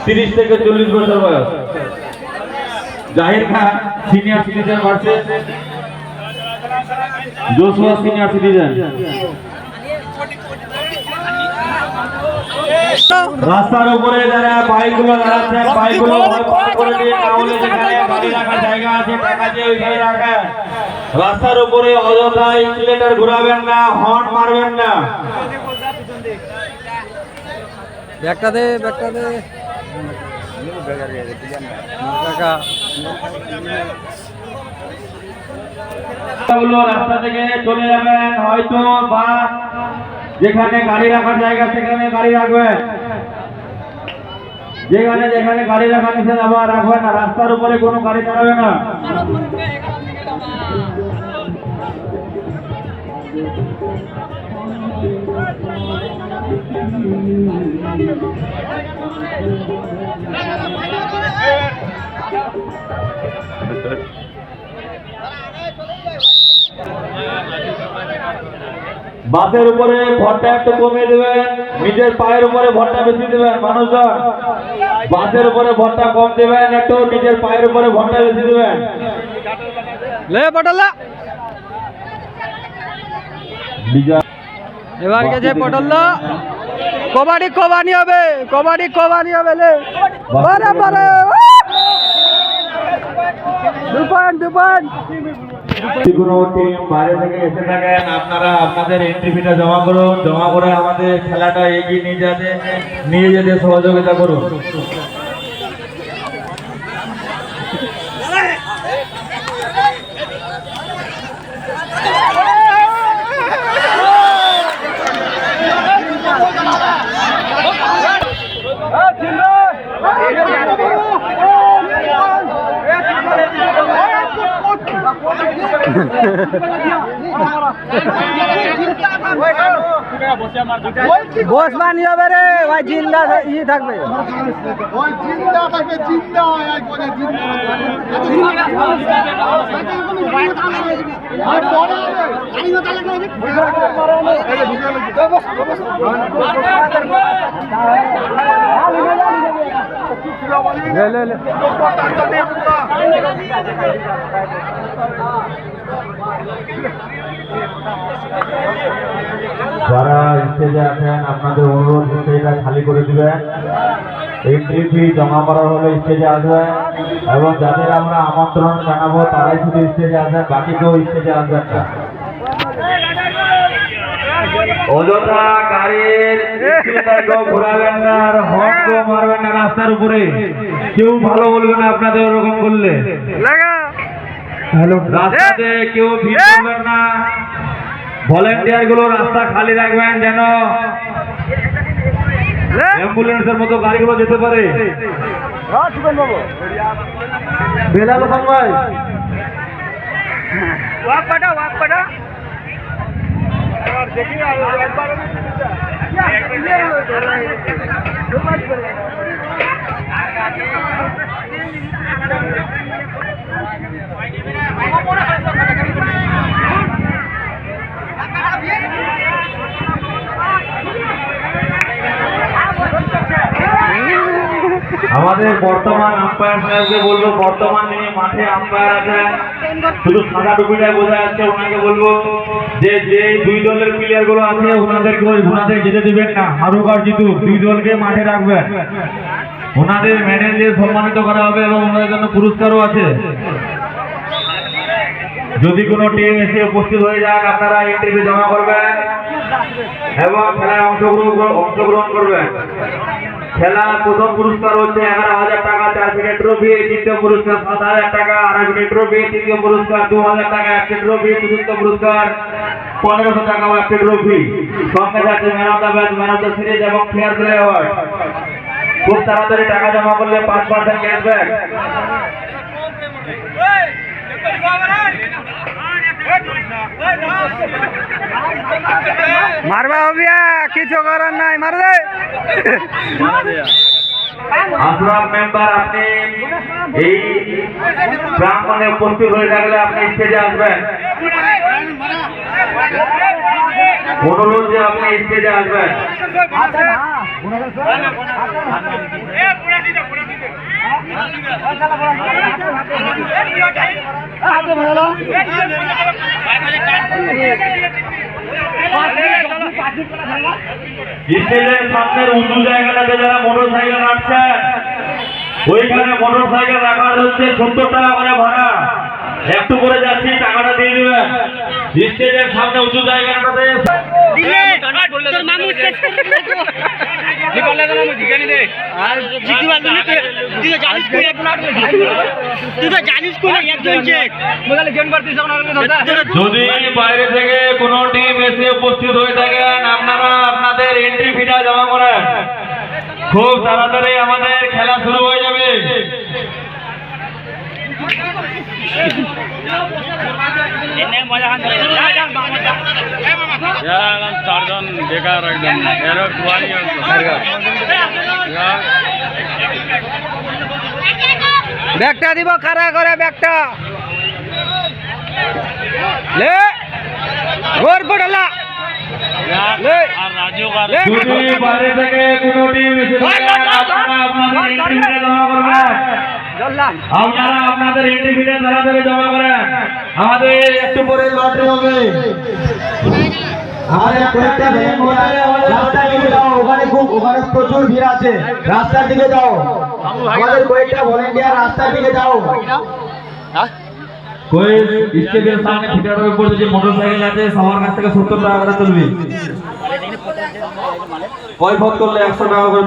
30 থেকে 40 বছর বয়স। Zahir Khan senior citizen versus Joshua senior citizen. রাস্তার উপরে যারা বাইকগুলো দাঁড়াচ্ছেন, বাইকগুলো করে দিয়ে তাহলে যেখানে গাড়ি রাখার জায়গা আছে টাকা দিয়ে ওইখানে রাখেন। রাস্তার উপরে অযথা এক্সিলেটর ঘোরাবেন না, হর্ন মারবেন না। ব্যাগটা দে রাস্তা থেকে চলে যাবেন, হয়তো বা যেখানে গাড়ি রাখার জায়গা সেখানে গাড়ি রাখবেন, যেখানে যেখানে গাড়ি রাখা নিষেধ আবার রাখবেন না। রাস্তার উপরে কোনো গাড়ি দাঁড়াবে না। বাসের উপরে ভরটা একটু কমিয়ে দেবেন, নিজের পায়ের উপরে ভরটা বেশি দেবেন। মানুষজন বাসের উপরে ভরটা কম দেবেন, একটু নিজের পায়ের উপরে ভরটা বেশি দেবেন। এবার গেছে পটল কবাডি কবানি হবে, লে বারে বারে 2 পয়েন্ট। কোনো টিম বাইরে থেকে এসে থাকেন, আপনারা আপনাদের এন্ট্রি ফিটা জমা করুন, জমা করে আমাদের খেলাটা এগিয়ে নিয়ে যেতে সহযোগিতা করুন। বস বানি হবে রে ভাই, জিন্দা ই থাকবে, যারা স্টেজে আছেন আপনাদের অনুরোধ স্টেজটা খালি করে দিবেন। এন্ট্রি ফি জমা করার হলে স্টেজে আসবেন, এবং যাদের আমরা আমন্ত্রণ জানাবো তারাই শুধু স্টেজে আসবেন, বাকি কেউ স্টেজে আসবেন না। অযথা গাড়ির ঘোরাবেন না, আর হর্ন মারবেন না রাস্তার উপরে। কেউ ভালো বলবে না আপনাদের ওরকম করলে। রাস্তাতে কেউ ভিড় করবেন না। ভলেন্টিয়ার গুলো রাস্তা খালি রাখবেন, যেন অ্যাম্বুলেন্সের মতো গাড়িগুলো যেতে পারে। বেলাল ভাই আমাদের বর্তমান আম্পায়ার সাহেবকে বলবো, বর্তমান যিনি মাঠে আম্পায়ার আছেন, শুধু সাদা টুপিটায় বোঝা যাচ্ছে, ওনাকে বলবো যে যে দুই দলের প্লেয়ার গুলো আছে ওনাদের যেতে দিবেন না। হারুক আর জিতুক, দুই দলকে মাঠে রাখবেন। ওনাদের মেডেল দিয়ে সম্মানিত করা হবে এবং ওনাদের জন্য পুরস্কারও আছে। যদি কোনো টিম এসে উপস্থিত হয়ে যান, আপনারা এন্ট্রি ফি জমা করবেন এবং খেলায় অংশগ্রহণ করবেন। খেলার প্রথম পুরস্কার হচ্ছে 11,000 টাকা, 4 ফিটের ট্রফি। দ্বিতীয় পুরস্কার 7,000 টাকা, 2.5 ফিটের ট্রফি। তৃতীয় পুরস্কার 2,000 টাকা, 1টি ট্রফি। চতুর্থ পুরস্কার 1,500 টাকা, 1টি ট্রফি। সঙ্গে থাকছে man of the match, man of the series এবং ফেয়ার প্লে অ্যাওয়ার্ড। খুব তাড়াতাড়ি টাকা জমা করলে 5% ক্যাশব্যাক। মারবা হবিয়া, কিছু করার নাই, মারবে। আশরাফ মেম্বার, আপনি এই প্রাঙ্গণে উপস্থিত হয়ে থাকলে আপনি স্টেজে আসবেন। অনুরোধ যে আপনি স্টেজে আসবেন। স্টেজের সামনের উঁচু জায়গাটাতে যারা মোটর সাইকেল রাখছেন ওইখানে মোটর সাইকেল রাখার হচ্ছে 70 টাকা করে ভাড়া। একটু করে যাচ্ছি, টাকাটা দিয়ে দিবেন। স্টেজের সামনে উঁচু জায়গাটাতে যদি বাইরে থেকে কোনো টিম এসে উপস্থিত হয়ে থাকেন আপনারা আপনাদের এন্ট্রি ফিটা জমা করেন। খুব তাড়াতাড়ি আমাদের খেলা শুরু হয়ে যাবে। চারজন বেকার একদম ব্যাগটা দিব খাড়া করে ব্যাগটা লে ঘর পড়লা আর রাজু আর যদি বাইরে থেকে কোনো টিম এসে থাকেন আপনারা আপনাদের এন্ট্রি ফিটা জমা করবেন। আপনারা আপনাদের এন্ট্রি ফিটা তাড়াতাড়ি জমা করেন। আমাদের একটু পরে লটারি হবে। আমাদের কয়েকটা ভ্যান আছে, রাস্তার দিকে যাও, ওখানে প্রচুর ভিড় আছে, রাস্তার দিকে যাও। আমাদের কয়েকটা ভলেন্টিয়ার রাস্তার দিকে যাও। কই স্টেজের সামনে ফিটার উপর যে মোটরসাইকেল আছে সবার কাছ থেকে 70 টাকা করে তুলবি। কয় ভোট করলে 100 টাকা করে।